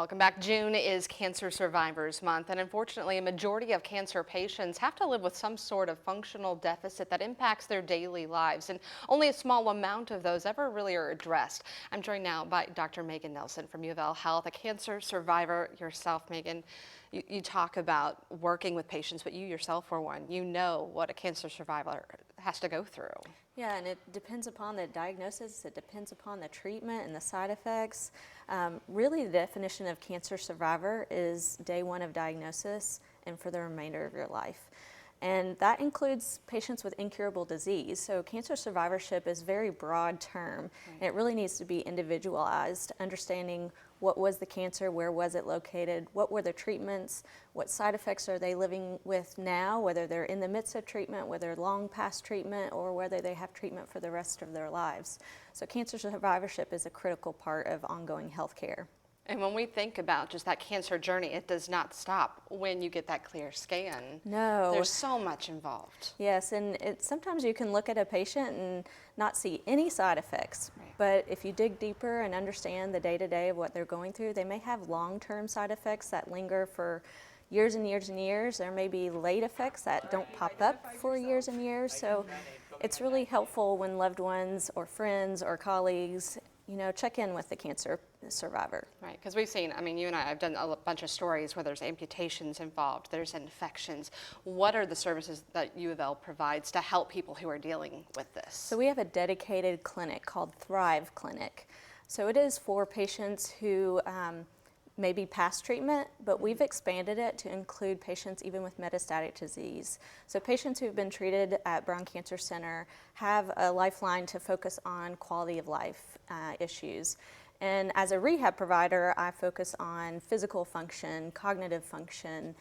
Welcome back. June is Cancer Survivors Month, and unfortunately, a majority of cancer patients have to live with some sort of functional deficit that impacts their daily lives, and only a small amount of those ever really are addressed. I'm joined now by Dr. Megan Nelson from UofL Health, a cancer survivor yourself, Megan. You talk about working with patients, but you yourself were one. You know what a cancer survivor has to go through. Yeah, and it depends upon the diagnosis, it depends upon the treatment and the side effects. Really, the definition of cancer survivor is day one of diagnosis and for the remainder of your life. And that includes patients with incurable disease. So cancer survivorship is a very broad term. And it really needs to be individualized, understanding what was the cancer, where was it located, what were the treatments, what side effects are they living with now, whether they're in the midst of treatment, whether long past treatment, or whether they have treatment for the rest of their lives. So cancer survivorship is a critical part of ongoing health care. And when we think about just that cancer journey, it does not stop when you get that clear scan. No. There's so much involved. Yes, and sometimes you can look at a patient and not see any side effects. Right. But if you dig deeper and understand the day-to-day of what they're going through, they may have long-term side effects that linger for years and years and years. There may be late effects that don't pop up for years and years. So it's really helpful when loved ones or friends or colleagues check in with the cancer survivor. Right, because we've seen, you and I have done a bunch of stories where there's amputations involved, there's infections. What are the services that UofL provides to help people who are dealing with this? So we have a dedicated clinic called Thrive Clinic. So it is for patients who may be past treatment, but we've expanded it to include patients even with metastatic disease. So patients who've been treated at Brown Cancer Center have a lifeline to focus on quality of life issues. And as a rehab provider, I focus on physical function, cognitive function,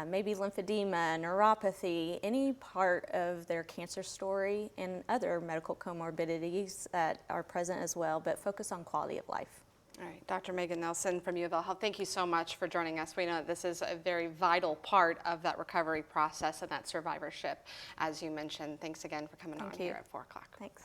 maybe lymphedema, neuropathy, any part of their cancer story, and other medical comorbidities that are present as well, but focus on quality of life. All right, Dr. Megan Nelson from UofL Health, thank you so much for joining us. We know that this is a very vital part of that recovery process and that survivorship, as you mentioned. Thanks again for coming on here at 4 o'clock. Thanks.